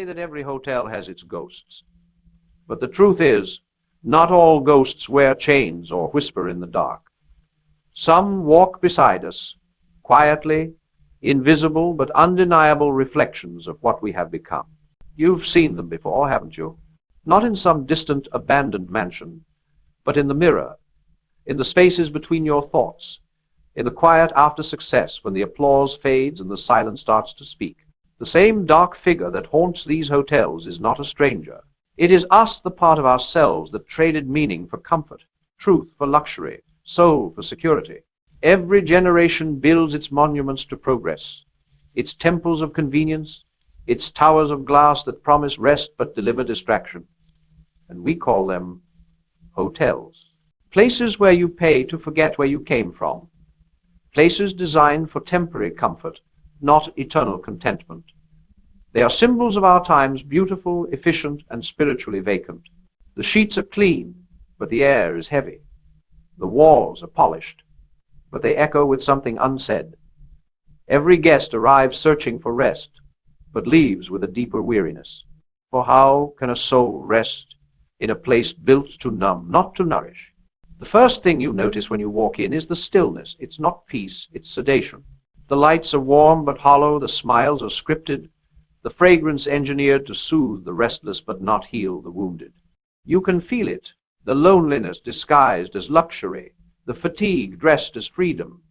that every hotel has its ghosts. But the truth is, not all ghosts wear chains or whisper in the dark. Some walk beside us, quietly, invisible but undeniable reflections of what we have become. You've seen them before, haven't you? Not in some distant, abandoned mansion, but in the mirror, in the spaces between your thoughts, in the quiet after success when the applause fades and the silence starts to speak. The same dark figure that haunts these hotels is not a stranger. It is us, the part of ourselves that traded meaning for comfort, truth for luxury, soul for security. Every generation builds its monuments to progress, its temples of convenience, its towers of glass that promise rest but deliver distraction. And we call them hotels. Places where you pay to forget where you came from. Places designed for temporary comfort, not eternal contentment. They are symbols of our times, beautiful, efficient, and spiritually vacant. The sheets are clean, but the air is heavy. The walls are polished, but they echo with something unsaid. Every guest arrives searching for rest, but leaves with a deeper weariness. For how can a soul rest in a place built to numb, not to nourish? The first thing you notice when you walk in is the stillness. It's not peace, it's sedation. The lights are warm but hollow, the smiles are scripted, the fragrance engineered to soothe the restless but not heal the wounded. You can feel it, the loneliness disguised as luxury, the fatigue dressed as freedom.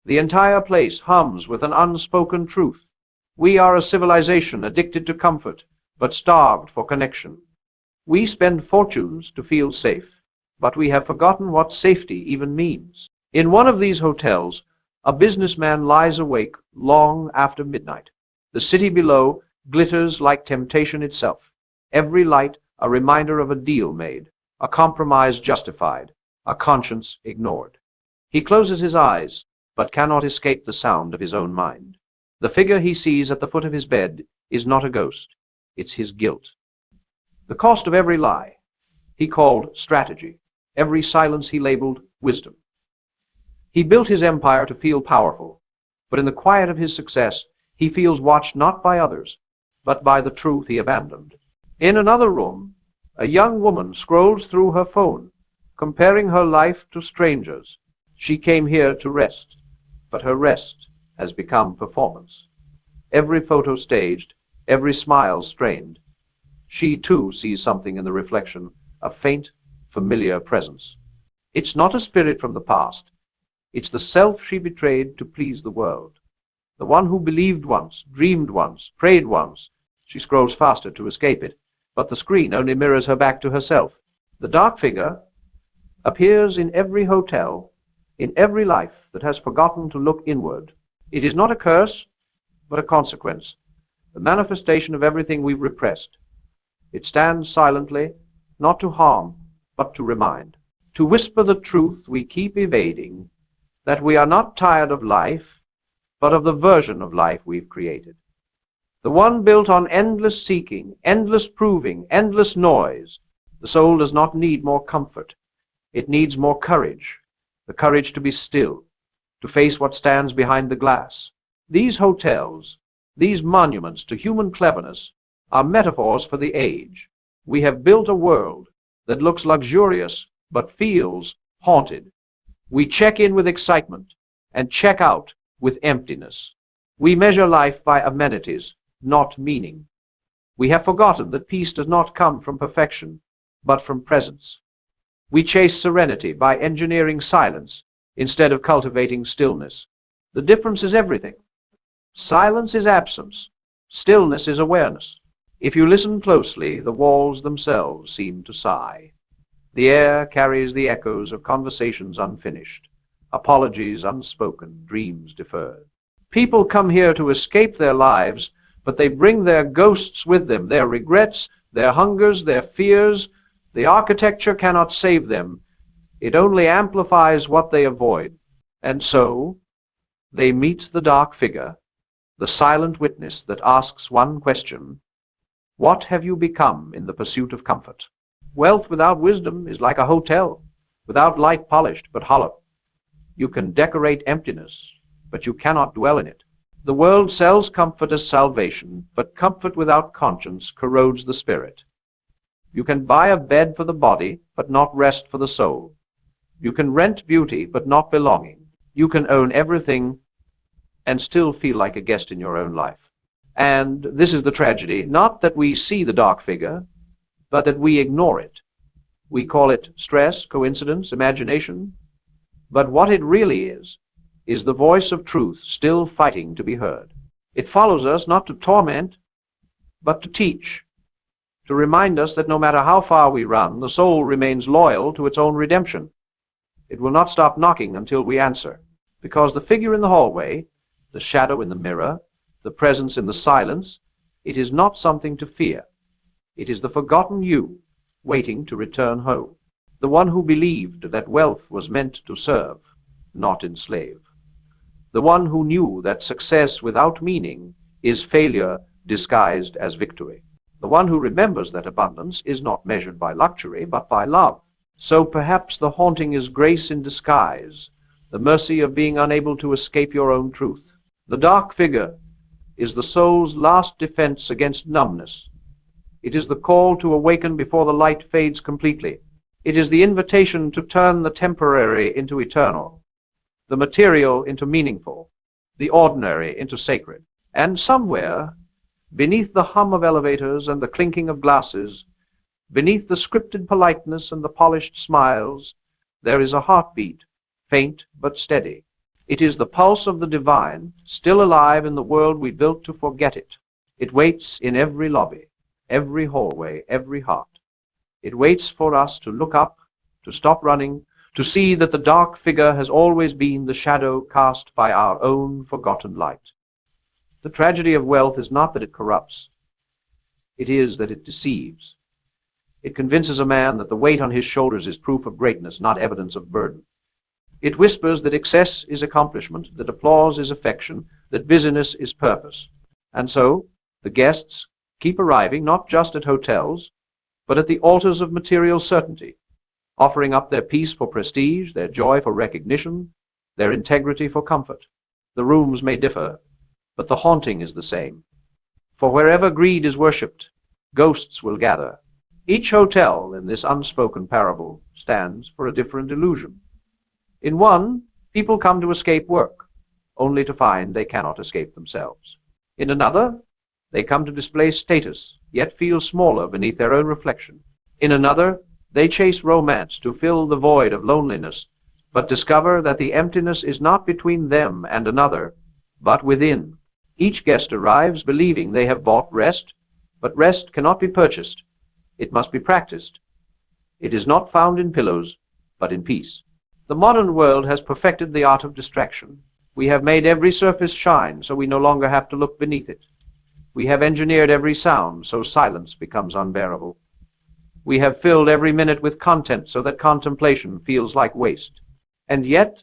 The entire place hums with an unspoken truth. We are a civilization addicted to comfort, but starved for connection. We spend fortunes to feel safe, but we have forgotten what safety even means. In one of these hotels, a businessman lies awake long after midnight. The city below glitters like temptation itself. Every light a reminder of a deal made, a compromise justified, a conscience ignored. He closes his eyes, but cannot escape the sound of his own mind. The figure he sees at the foot of his bed is not a ghost, it's his guilt. The cost of every lie he called strategy, every silence he labeled wisdom. He built his empire to feel powerful, but in the quiet of his success, he feels watched not by others, but by the truth he abandoned. In another room, a young woman scrolls through her phone, comparing her life to strangers. She came here to rest, but her rest has become performance. Every photo staged, every smile strained. She too sees something in the reflection, a faint, familiar presence. It's not a spirit from the past. It's the self she betrayed to please the world. The one who believed once, dreamed once, prayed once. She scrolls faster to escape it, but the screen only mirrors her back to herself. The dark figure appears in every hotel, in every life that has forgotten to look inward. It is not a curse, but a consequence, the manifestation of everything we've repressed. It stands silently, not to harm, but to remind, to whisper the truth we keep evading, that we are not tired of life, but of the version of life we've created. The one built on endless seeking, endless proving, endless noise. The soul does not need more comfort. It needs more courage, the courage to be still, to face what stands behind the glass. These hotels, these monuments to human cleverness, are metaphors for the age. We have built a world that looks luxurious but feels haunted. We check in with excitement and check out with emptiness. We measure life by amenities, not meaning. We have forgotten that peace does not come from perfection, but from presence. We chase serenity by engineering silence instead of cultivating stillness. The difference is everything. Silence is absence. Stillness is awareness. If you listen closely, the walls themselves seem to sigh. The air carries the echoes of conversations unfinished, apologies unspoken, dreams deferred. People come here to escape their lives, but they bring their ghosts with them, their regrets, their hungers, their fears. The architecture cannot save them. It only amplifies what they avoid. And so, they meet the dark figure, the silent witness that asks one question: what have you become in the pursuit of comfort? Wealth without wisdom is like a hotel, without light polished but hollow. You can decorate emptiness, but you cannot dwell in it. The world sells comfort as salvation, but comfort without conscience corrodes the spirit. You can buy a bed for the body, but not rest for the soul. You can rent beauty, but not belonging. You can own everything and still feel like a guest in your own life. And this is the tragedy, not that we see the dark figure, but that we ignore it. We call it stress, coincidence, imagination. But what it really is the voice of truth still fighting to be heard. It follows us not to torment, but to teach, to remind us that no matter how far we run, the soul remains loyal to its own redemption. It will not stop knocking until we answer, because the figure in the hallway, the shadow in the mirror, the presence in the silence, it is not something to fear. It is the forgotten you, waiting to return home, the one who believed that wealth was meant to serve, not enslave, the one who knew that success without meaning is failure disguised as victory, the one who remembers that abundance is not measured by luxury, but by love. So perhaps the haunting is grace in disguise, the mercy of being unable to escape your own truth. The dark figure is the soul's last defense against numbness. It is the call to awaken before the light fades completely. It is the invitation to turn the temporary into eternal, the material into meaningful, the ordinary into sacred. And somewhere, beneath the hum of elevators and the clinking of glasses, beneath the scripted politeness and the polished smiles, there is a heartbeat, faint but steady. It is the pulse of the divine, still alive in the world we built to forget it. It waits in every lobby, every hallway, every heart. It waits for us to look up, to stop running, to see that the dark figure has always been the shadow cast by our own forgotten light. The tragedy of wealth is not that it corrupts. It is that it deceives. It convinces a man that the weight on his shoulders is proof of greatness, not evidence of burden. It whispers that excess is accomplishment, that applause is affection, that busyness is purpose. And so, the guests keep arriving not just at hotels, but at the altars of material certainty, offering up their peace for prestige, their joy for recognition, their integrity for comfort. The rooms may differ, but the haunting is the same. For wherever greed is worshipped, ghosts will gather. Each hotel in this unspoken parable stands for a different illusion. In one, people come to escape work, only to find they cannot escape themselves. In another, they come to display status, yet feel smaller beneath their own reflection. In another, they chase romance to fill the void of loneliness, but discover that the emptiness is not between them and another, but within. Each guest arrives believing they have bought rest, but rest cannot be purchased. It must be practiced. It is not found in pillows, but in peace. The modern world has perfected the art of distraction. We have made every surface shine, so we no longer have to look beneath it. We have engineered every sound, so silence becomes unbearable. We have filled every minute with content, so that contemplation feels like waste. And yet,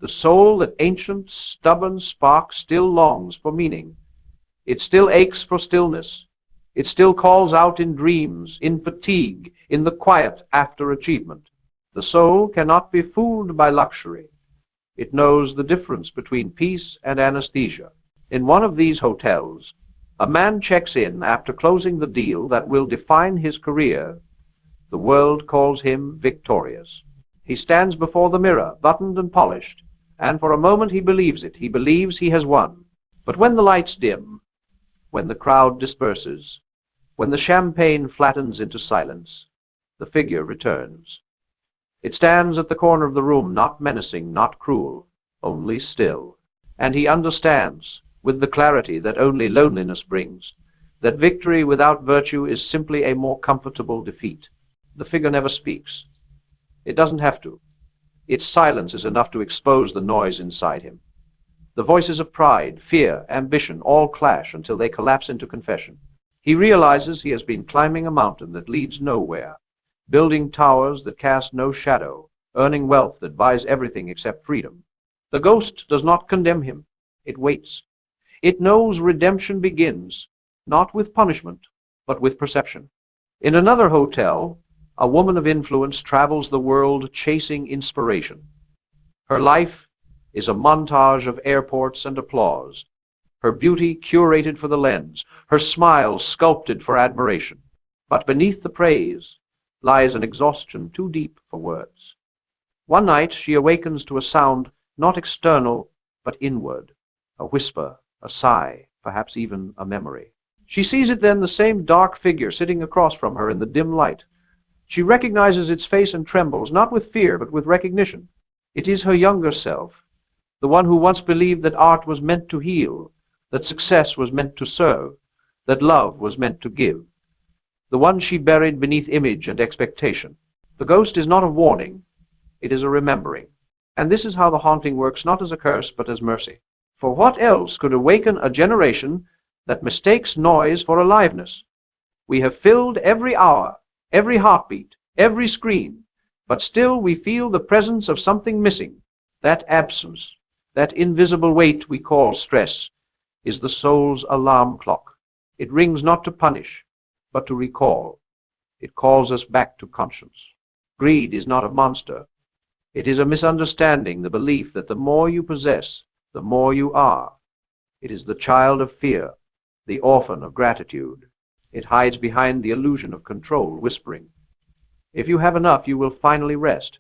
the soul, that ancient, stubborn spark, still longs for meaning. It still aches for stillness. It still calls out in dreams, in fatigue, in the quiet after achievement. The soul cannot be fooled by luxury. It knows the difference between peace and anesthesia. In one of these hotels, a man checks in after closing the deal that will define his career. The world calls him victorious. He stands before the mirror, buttoned and polished, and for a moment he believes it. He believes he has won. But when the lights dim, when the crowd disperses, when the champagne flattens into silence, the figure returns. It stands at the corner of the room, not menacing, not cruel, only still. And he understands, with the clarity that only loneliness brings, that victory without virtue is simply a more comfortable defeat. The figure never speaks. It doesn't have to. Its silence is enough to expose the noise inside him. The voices of pride, fear, ambition all clash until they collapse into confession. He realizes he has been climbing a mountain that leads nowhere, building towers that cast no shadow, earning wealth that buys everything except freedom. The ghost does not condemn him. It waits. It knows redemption begins, not with punishment, but with perception. In another hotel, a woman of influence travels the world chasing inspiration. Her life is a montage of airports and applause, her beauty curated for the lens, her smile sculpted for admiration. But beneath the praise lies an exhaustion too deep for words. One night she awakens to a sound not external but inward, a whisper, a sigh, perhaps even a memory. She sees it then, the same dark figure sitting across from her in the dim light. She recognizes its face and trembles, not with fear but with recognition. It is her younger self, the one who once believed that art was meant to heal, that success was meant to serve, that love was meant to give. The one she buried beneath image and expectation. The ghost is not a warning, it is a remembering. And this is how the haunting works, not as a curse, but as mercy. For what else could awaken a generation that mistakes noise for aliveness? We have filled every hour, every heartbeat, every scream, but still we feel the presence of something missing. That absence, that invisible weight we call stress, is the soul's alarm clock. It rings not to punish, but to recall. It calls us back to conscience. Greed is not a monster. It is a misunderstanding, the belief that the more you possess, the more you are. It is the child of fear, the orphan of gratitude. It hides behind the illusion of control, whispering, "If you have enough, you will finally rest."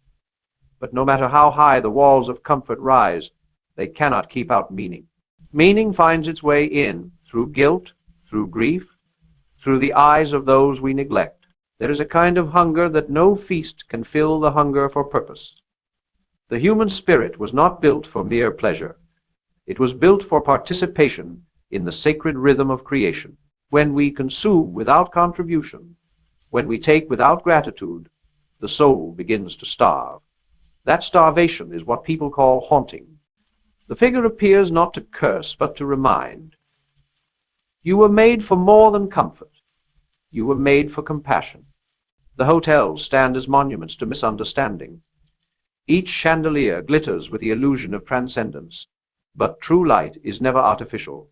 But no matter how high the walls of comfort rise, they cannot keep out meaning. Meaning finds its way in, through guilt, through grief, through the eyes of those we neglect. There is a kind of hunger that no feast can fill, the hunger for purpose. The human spirit was not built for mere pleasure. It was built for participation in the sacred rhythm of creation. When we consume without contribution, when we take without gratitude, the soul begins to starve. That starvation is what people call haunting. The figure appears not to curse, but to remind. You were made for more than comfort. You were made for compassion. The hotels stand as monuments to misunderstanding. Each chandelier glitters with the illusion of transcendence, but true light is never artificial.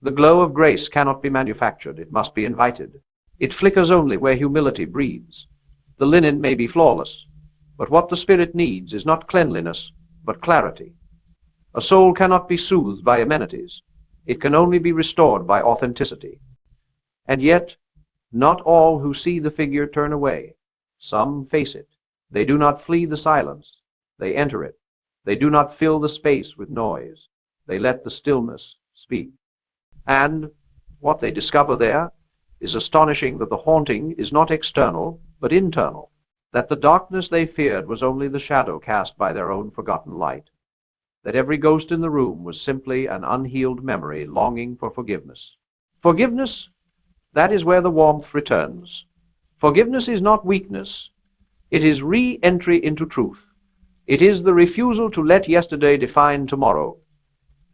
The glow of grace cannot be manufactured, it must be invited. It flickers only where humility breathes. The linen may be flawless, but what the spirit needs is not cleanliness, but clarity. A soul cannot be soothed by amenities. It can only be restored by authenticity. And yet, not all who see the figure turn away. Some face it. They do not flee the silence. They enter it. They do not fill the space with noise. They let the stillness speak. And what they discover there is astonishing, that the haunting is not external, but internal, that the darkness they feared was only the shadow cast by their own forgotten light, that every ghost in the room was simply an unhealed memory longing for forgiveness. Forgiveness, that is where the warmth returns. Forgiveness is not weakness. It is re-entry into truth. It is the refusal to let yesterday define tomorrow.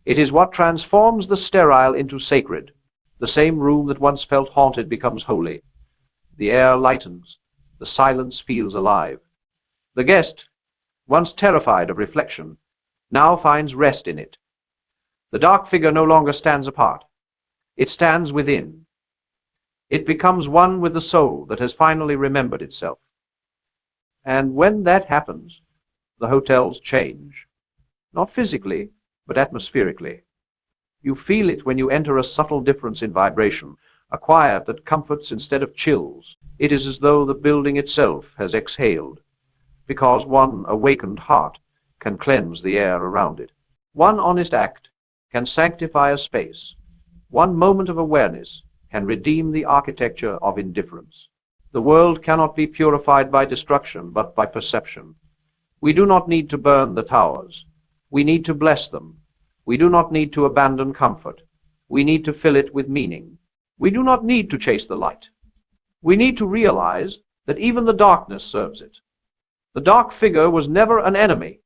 It is what transforms the sterile into sacred. The same room that once felt haunted becomes holy. The air lightens. The silence feels alive. The guest, once terrified of reflection, now finds rest in it. The dark figure no longer stands apart. It stands within. It becomes one with the soul that has finally remembered itself. And when that happens, the hotels change. Not physically, but atmospherically. You feel it when you enter a subtle difference in vibration, a quiet that comforts instead of chills. It is as though the building itself has exhaled, because one awakened heart can cleanse the air around it. One honest act can sanctify a space. One moment of awareness can redeem the architecture of indifference. The world cannot be purified by destruction, but by perception. We do not need to burn the towers. We need to bless them. We do not need to abandon comfort. We need to fill it with meaning. We do not need to chase the light. We need to realize that even the darkness serves it. The dark figure was never an enemy.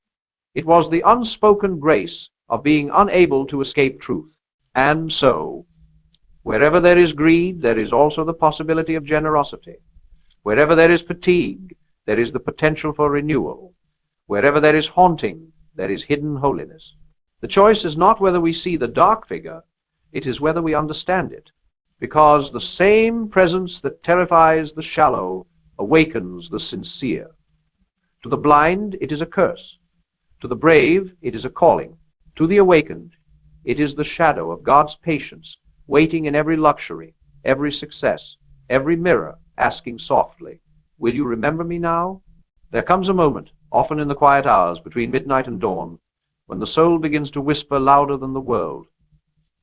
It was the unspoken grace of being unable to escape truth. And so, wherever there is greed, there is also the possibility of generosity. Wherever there is fatigue, there is the potential for renewal. Wherever there is haunting, there is hidden holiness. The choice is not whether we see the dark figure, it is whether we understand it. Because the same presence that terrifies the shallow awakens the sincere. To the blind, it is a curse. To the brave, it is a calling. To the awakened, It is the shadow of God's patience, waiting in every luxury, every success, every mirror, asking softly, "Will you remember me now?" There comes a moment, often in the quiet hours between midnight and dawn, when the soul begins to whisper louder than the world.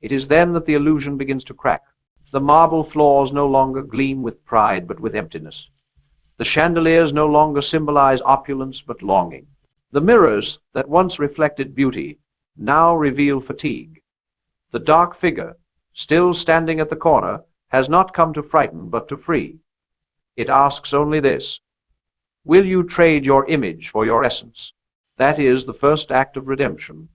It is then that the illusion begins to crack. The marble floors no longer gleam with pride, but with emptiness. The chandeliers no longer symbolize opulence, but longing. The mirrors that once reflected beauty now reveal fatigue. The dark figure, still standing at the corner, has not come to frighten, but to free. It asks only this: will you trade your image for your essence? That is the first act of redemption,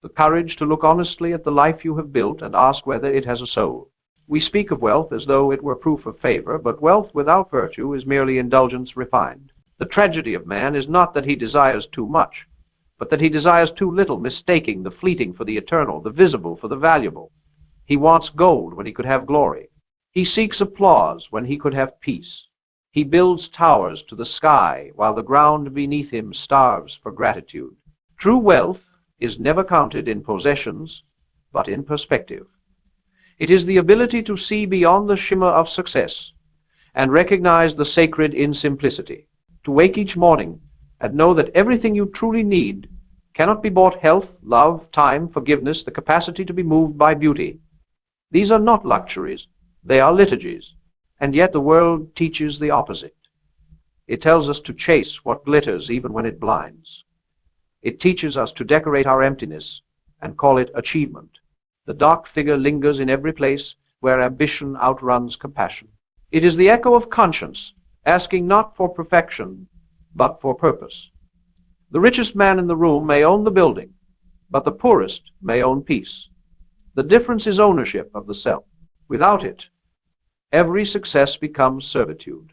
the courage to look honestly at the life you have built and ask whether it has a soul. We speak of wealth as though it were proof of favor, but wealth without virtue is merely indulgence refined. The tragedy of man is not that he desires too much, but that he desires too little, mistaking the fleeting for the eternal, the visible for the valuable. He wants gold when he could have glory. He seeks applause when he could have peace. He builds towers to the sky while the ground beneath him starves for gratitude. True wealth is never counted in possessions, but in perspective. It is the ability to see beyond the shimmer of success and recognize the sacred in simplicity, to wake each morning and know that everything you truly need cannot be bought: health, love, time, forgiveness, the capacity to be moved by beauty. These are not luxuries, they are liturgies, and yet the world teaches the opposite. It tells us to chase what glitters even when it blinds. It teaches us to decorate our emptiness and call it achievement. The dark figure lingers in every place where ambition outruns compassion. It is the echo of conscience, asking not for perfection, but for purpose. The richest man in the room may own the building, but the poorest may own peace. The difference is ownership of the self. Without it, every success becomes servitude.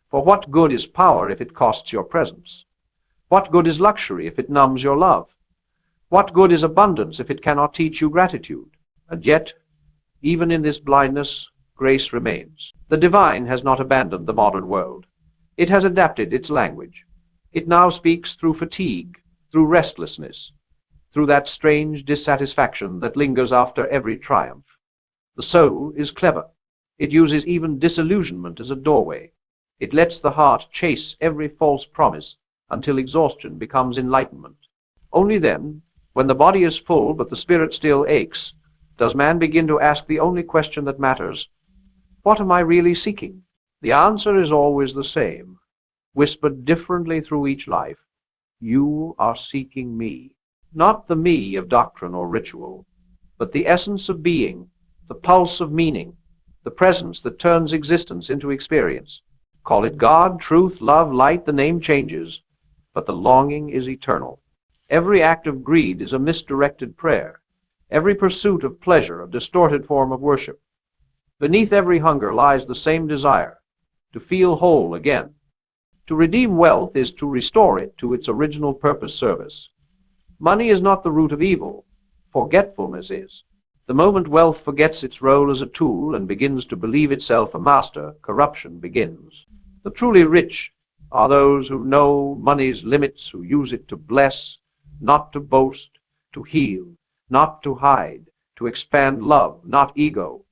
For what good is power if it costs your presence? What good is luxury if it numbs your love? What good is abundance if it cannot teach you gratitude? And yet, even in this blindness, grace remains. The divine has not abandoned the modern world. It has adapted its language. It now speaks through fatigue, through restlessness, through that strange dissatisfaction that lingers after every triumph. The soul is clever. It uses even disillusionment as a doorway. It lets the heart chase every false promise until exhaustion becomes enlightenment. Only then, when the body is full but the spirit still aches, does man begin to ask the only question that matters: what am I really seeking? The answer is always the same, whispered differently through each life: you are seeking me. Not the me of doctrine or ritual, but the essence of being, the pulse of meaning, the presence that turns existence into experience. Call it God, truth, love, light, the name changes, but the longing is eternal. Every act of greed is a misdirected prayer. Every pursuit of pleasure a distorted form of worship. Beneath every hunger lies the same desire: to feel whole again. To redeem wealth is to restore it to its original purpose service. Money is not the root of evil. Forgetfulness is. The moment wealth forgets its role as a tool and begins to believe itself a master, corruption begins. The truly rich are those who know money's limits, who use it to bless, not to boast, to heal, not to hide, to expand love, not ego.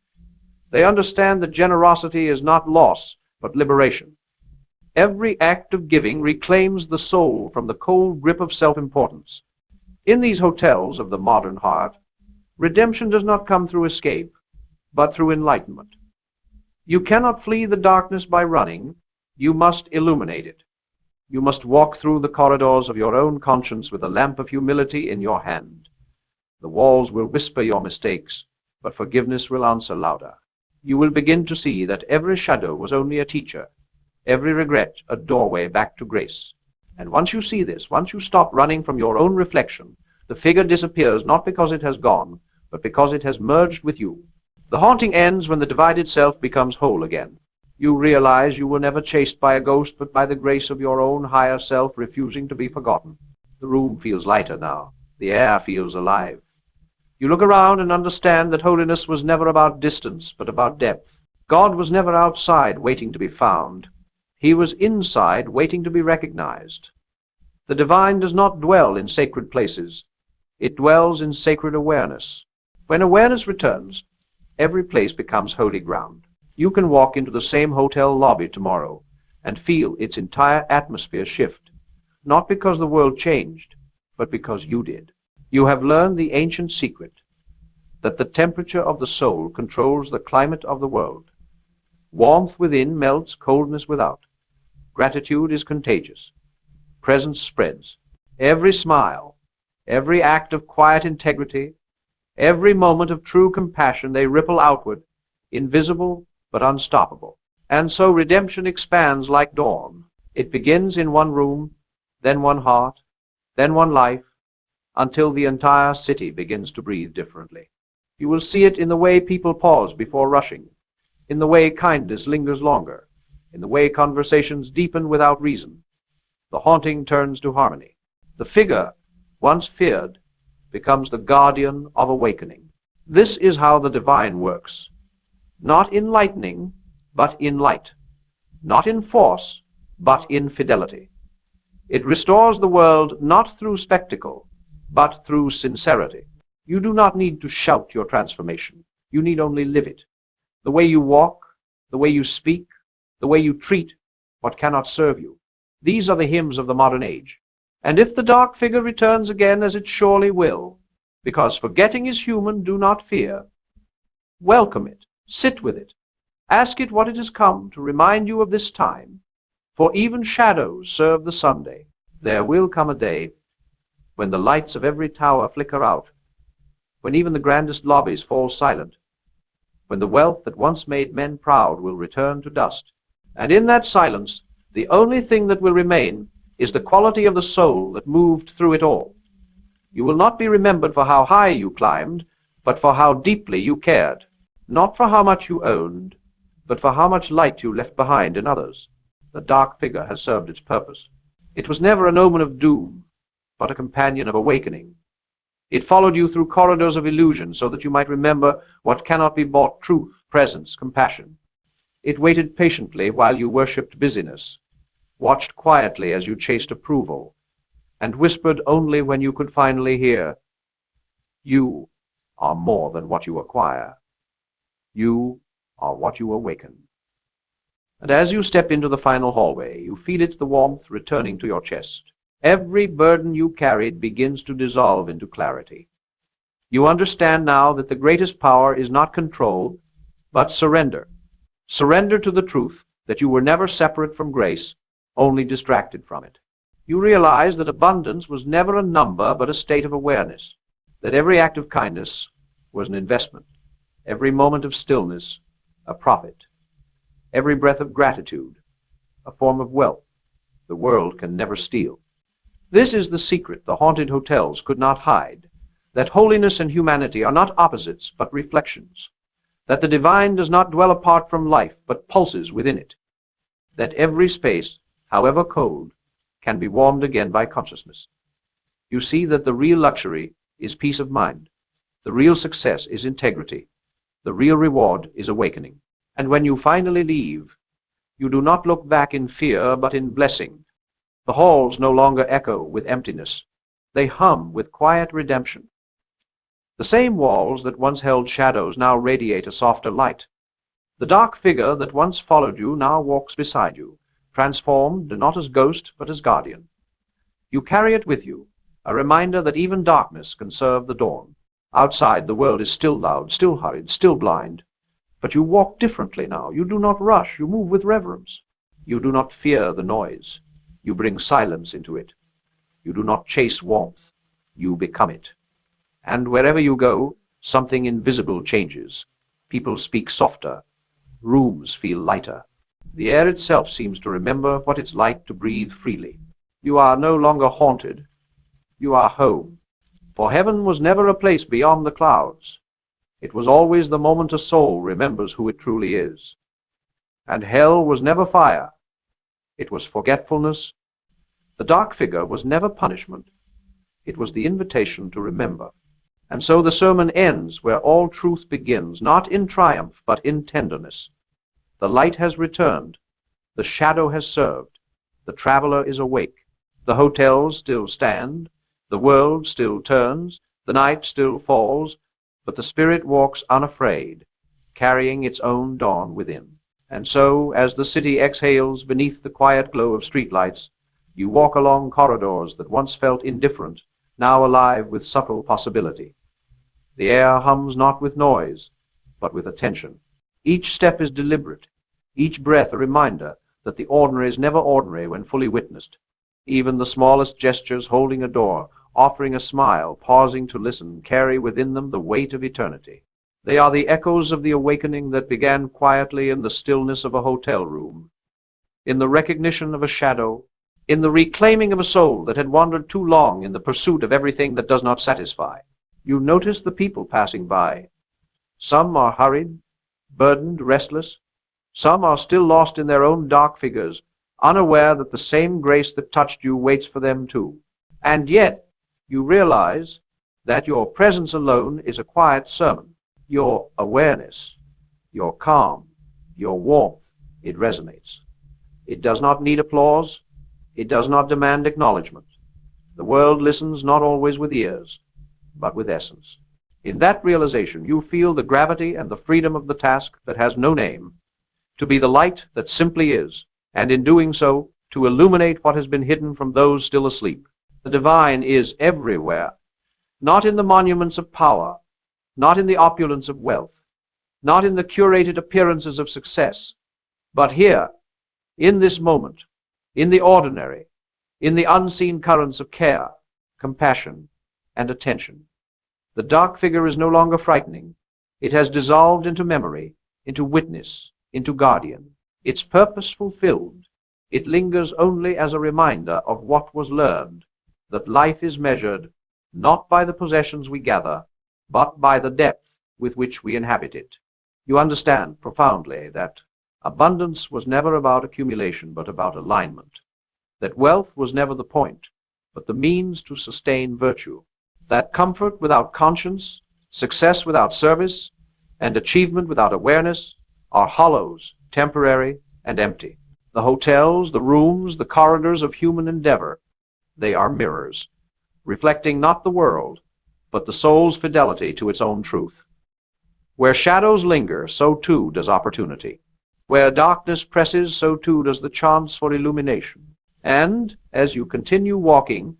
They understand that generosity is not loss, but liberation. Every act of giving reclaims the soul from the cold grip of self-importance. In these hotels of the modern heart, redemption does not come through escape, but through enlightenment. You cannot flee the darkness by running. You must illuminate it. You must walk through the corridors of your own conscience with a lamp of humility in your hand. The walls will whisper your mistakes, but forgiveness will answer louder. You will begin to see that every shadow was only a teacher, every regret a doorway back to grace. And once you see this, once you stop running from your own reflection, the figure disappears not because it has gone, but because it has merged with you. The haunting ends when the divided self becomes whole again. You realize you were never chased by a ghost, but by the grace of your own higher self refusing to be forgotten. The room feels lighter now. The air feels alive. You look around and understand that holiness was never about distance, but about depth. God was never outside waiting to be found. He was inside waiting to be recognized. The divine does not dwell in sacred places. It dwells in sacred awareness. When awareness returns, every place becomes holy ground. You can walk into the same hotel lobby tomorrow and feel its entire atmosphere shift, not because the world changed, but because you did. You have learned the ancient secret that the temperature of the soul controls the climate of the world. Warmth within melts coldness without. Gratitude is contagious. Presence spreads. Every smile, every act of quiet integrity, every moment of true compassion, they ripple outward, invisible but unstoppable. And so redemption expands like dawn. It begins in one room, then one heart, then one life, until the entire city begins to breathe differently. You will see it in the way people pause before rushing, in the way kindness lingers longer, in the way conversations deepen without reason. The haunting turns to harmony. The figure, once feared, becomes the guardian of awakening. This is how the divine works. Not in lightning, but in light. Not in force, but in fidelity. It restores the world not through spectacle, but through sincerity. You do not need to shout your transformation. You need only live it. The way you walk, the way you speak, the way you treat what cannot serve you. These are the hymns of the modern age. And if the dark figure returns again, as it surely will, because forgetting is human, do not fear. Welcome it. Sit with it. Ask it what it has come to remind you of this time. For even shadows serve the Sunday. There will come a day when the lights of every tower flicker out, when even the grandest lobbies fall silent, when the wealth that once made men proud will return to dust. And in that silence, the only thing that will remain is the quality of the soul that moved through it all. You will not be remembered for how high you climbed, but for how deeply you cared, not for how much you owned, but for how much light you left behind in others. The dark figure has served its purpose. It was never an omen of doom, but a companion of awakening. It followed you through corridors of illusion so that you might remember what cannot be bought: truth, presence, compassion. It waited patiently while you worshipped busyness, watched quietly as you chased approval, and whispered only when you could finally hear. You are more than what you acquire. You are what you awaken. And as you step into the final hallway, you feel it, the warmth returning to your chest. Every burden you carried begins to dissolve into clarity. You understand now that the greatest power is not control, but surrender. Surrender to the truth that you were never separate from grace, only distracted from it. You realize that abundance was never a number, but a state of awareness, that every act of kindness was an investment, every moment of stillness a profit, every breath of gratitude a form of wealth the world can never steal. This is the secret the haunted hotels could not hide, that holiness and humanity are not opposites but reflections, that the divine does not dwell apart from life but pulses within it, that every space, however cold, can be warmed again by consciousness. You see that the real luxury is peace of mind, the real success is integrity, the real reward is awakening. And when you finally leave, you do not look back in fear but in blessing. The halls no longer echo with emptiness. They hum with quiet redemption. The same walls that once held shadows now radiate a softer light. The dark figure that once followed you now walks beside you, transformed not as ghost but as guardian. You carry it with you, a reminder that even darkness can serve the dawn. Outside, the world is still loud, still hurried, still blind. But you walk differently now. You do not rush. You move with reverence. You do not fear the noise. You bring silence into it. You do not chase warmth. You become it. And wherever you go, something invisible changes. People speak softer. Rooms feel lighter. The air itself seems to remember what it's like to breathe freely. You are no longer haunted. You are home. For heaven was never a place beyond the clouds. It was always the moment a soul remembers who it truly is. And hell was never fire. It was forgetfulness. The dark figure was never punishment. It was the invitation to remember. And so the sermon ends where all truth begins, not in triumph, but in tenderness. The light has returned. The shadow has served. The traveler is awake. The hotels still stand. The world still turns. The night still falls. but the spirit walks unafraid, carrying its own dawn within. And so, as the city exhales beneath the quiet glow of streetlights, you walk along corridors that once felt indifferent, now alive with subtle possibility. The air hums not with noise, but with attention. Each step is deliberate, each breath a reminder that the ordinary is never ordinary when fully witnessed. Even the smallest gestures, holding a door, offering a smile, pausing to listen, carry within them the weight of eternity. They are the echoes of the awakening that began quietly in the stillness of a hotel room, in the recognition of a shadow, in the reclaiming of a soul that had wandered too long in the pursuit of everything that does not satisfy. You notice the people passing by. Some are hurried, burdened, restless. Some are still lost in their own dark figures, unaware that the same grace that touched you waits for them too. And yet, you realize that your presence alone is a quiet sermon. Your awareness, your calm, your warmth, it resonates. It does not need applause. It does not demand acknowledgement. The world listens not always with ears, but with essence. In that realization, you feel the gravity and the freedom of the task that has no name, to be the light that simply is, and in doing so, to illuminate what has been hidden from those still asleep. The divine is everywhere, not in the monuments of power, not in the opulence of wealth, not in the curated appearances of success, but here, in this moment, in the ordinary, in the unseen currents of care, compassion, and attention. The dark figure is no longer frightening. It has dissolved into memory, into witness, into guardian. Its purpose fulfilled, it lingers only as a reminder of what was learned, that life is measured not by the possessions we gather, but by the depth with which we inhabit it. You understand profoundly that abundance was never about accumulation, but about alignment. That wealth was never the point, but the means to sustain virtue. That comfort without conscience, success without service, and achievement without awareness are hollows, temporary and empty. The hotels, the rooms, the corridors of human endeavor, they are mirrors, reflecting not the world, but the soul's fidelity to its own truth. Where shadows linger, so too does opportunity. Where darkness presses, so too does the chance for illumination. And, as you continue walking,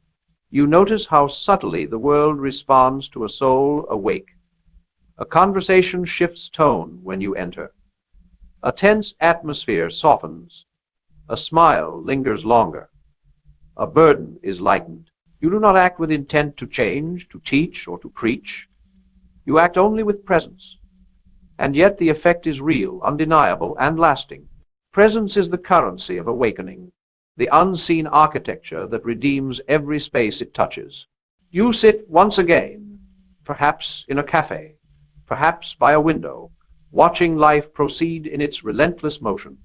you notice how subtly the world responds to a soul awake. A conversation shifts tone when you enter. A tense atmosphere softens. A smile lingers longer. A burden is lightened. You do not act with intent to change, to teach, or to preach. You act only with presence. And yet the effect is real, undeniable, and lasting. Presence is the currency of awakening, the unseen architecture that redeems every space it touches. You sit once again, perhaps in a cafe, perhaps by a window, watching life proceed in its relentless motion.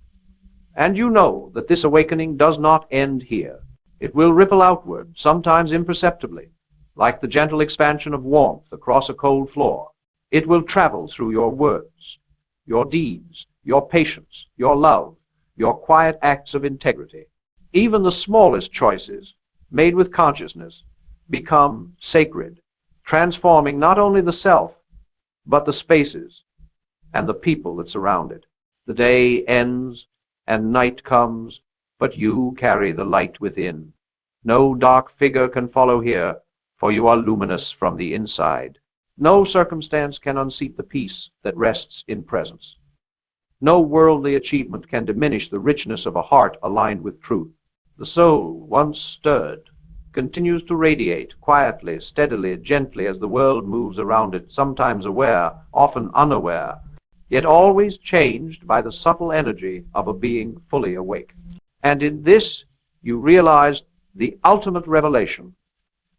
And you know that this awakening does not end here. It will ripple outward, sometimes imperceptibly, like the gentle expansion of warmth across a cold floor. It will travel through your words, your deeds, your patience, your love, your quiet acts of integrity. Even the smallest choices, made with consciousness, become sacred, transforming not only the self, but the spaces and the people that surround it. The day ends and night comes, but you carry the light within. No dark figure can follow here, for you are luminous from the inside. No circumstance can unseat the peace that rests in presence. No worldly achievement can diminish the richness of a heart aligned with truth. The soul, once stirred, continues to radiate quietly, steadily, gently as the world moves around it, sometimes aware, often unaware, yet always changed by the subtle energy of a being fully awake. And in this you realize the ultimate revelation.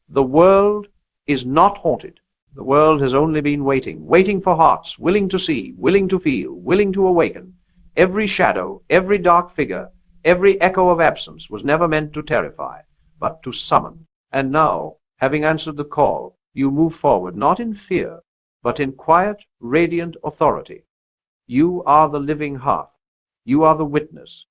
The world is not haunted. The world has only been waiting for hearts willing to see, willing to feel, willing to awaken. Every shadow, every dark figure, every echo of absence was never meant to terrify, but to summon. And now, having answered the call, you move forward, not in fear, but in quiet, radiant authority. You are the living hearth. You are the witness.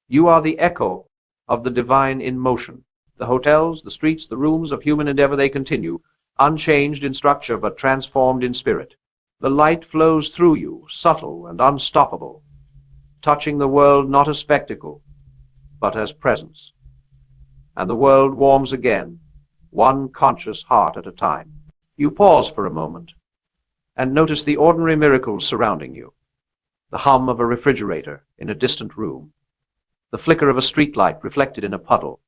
You are the echo of the divine in motion. The hotels, the streets, the rooms of human endeavor, they continue, unchanged in structure but transformed in spirit. The light flows through you, subtle and unstoppable, touching the world not as spectacle, but as presence. And the world warms again, one conscious heart at a time. You pause for a moment and notice the ordinary miracles surrounding you. The hum of a refrigerator in a distant room, the flicker of a streetlight reflected in a puddle,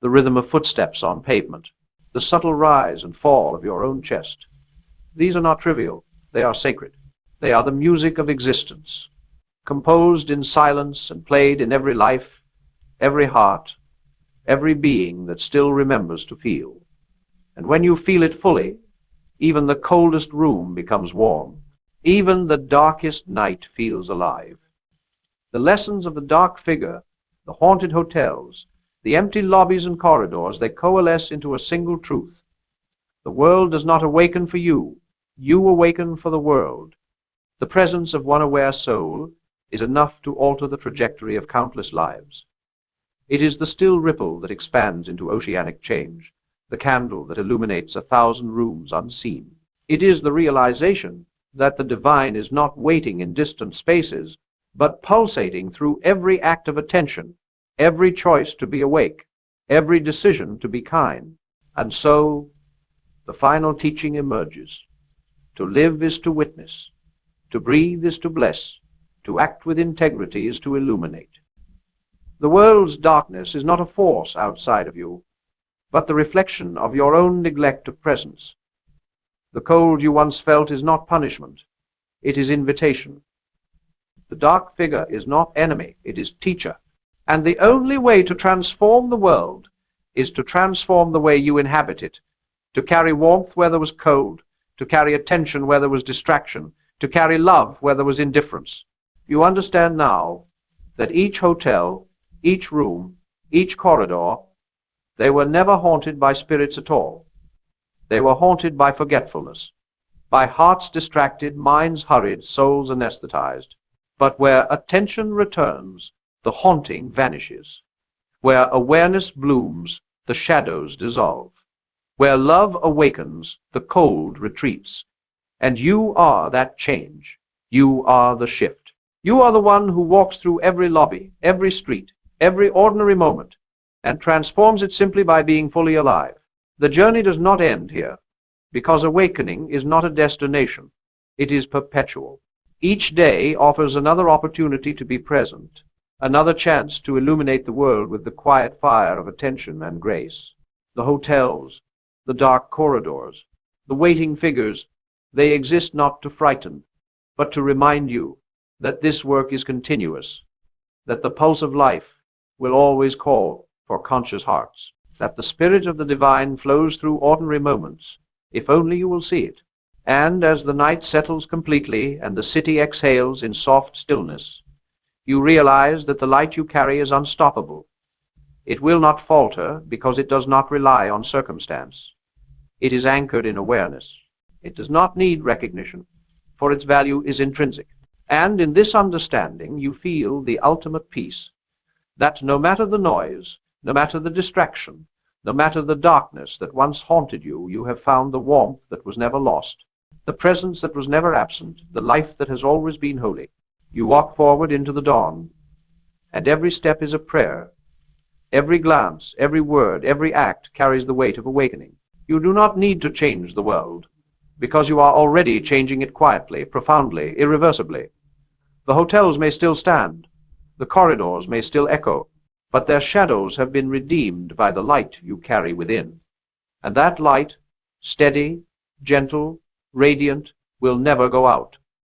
the rhythm of footsteps on pavement, the subtle rise and fall of your own chest. These are not trivial, they are sacred. They are the music of existence, composed in silence and played in every life, every heart, every being that still remembers to feel. And when you feel it fully, even the coldest room becomes warm. Even the darkest night feels alive. The lessons of the dark figure, the haunted hotels, the empty lobbies and corridors, they coalesce into a single truth. The world does not awaken for you. You awaken for the world. The presence of one aware soul is enough to alter the trajectory of countless lives. It is the still ripple that expands into oceanic change, the candle that illuminates 1,000 rooms unseen. It is the realization that the divine is not waiting in distant spaces, but pulsating through every act of attention, every choice to be awake, every decision to be kind. And so, the final teaching emerges. To live is to witness. To breathe is to bless. To act with integrity is to illuminate. The world's darkness is not a force outside of you, but the reflection of your own neglect of presence. The cold you once felt is not punishment. It is invitation. The dark figure is not enemy. It is teacher. And the only way to transform the world is to transform the way you inhabit it, to carry warmth where there was cold, to carry attention where there was distraction, to carry love where there was indifference. You understand now that each hotel, each room, each corridor, they were never haunted by spirits at all. They were haunted by forgetfulness, by hearts distracted, minds hurried, souls anesthetized. But where attention returns, the haunting vanishes. Where awareness blooms, the shadows dissolve. Where love awakens, the cold retreats. And you are that change. You are the shift. You are the one who walks through every lobby, every street, every ordinary moment, and transforms it simply by being fully alive. The journey does not end here, because awakening is not a destination. It is perpetual. Each day offers another opportunity to be present, another chance to illuminate the world with the quiet fire of attention and grace. The hotels, the dark corridors, the waiting figures, they exist not to frighten, but to remind you that this work is continuous, that the pulse of life will always call for conscious hearts, that the spirit of the divine flows through ordinary moments, if only you will see it. And as the night settles completely and the city exhales in soft stillness, you realize that the light you carry is unstoppable. It will not falter because it does not rely on circumstance. It is anchored in awareness. It does not need recognition, for its value is intrinsic. And in this understanding you feel the ultimate peace, that no matter the noise, no matter the distraction, no matter the darkness that once haunted you, you have found the warmth that was never lost, the presence that was never absent, the life that has always been holy. You walk forward into the dawn, and every step is a prayer. Every glance, every word, every act carries the weight of awakening. You do not need to change the world, because you are already changing it quietly, profoundly, irreversibly. The hotels may still stand, the corridors may still echo, but their shadows have been redeemed by the light you carry within. And that light, steady, gentle, radiant, will never go out.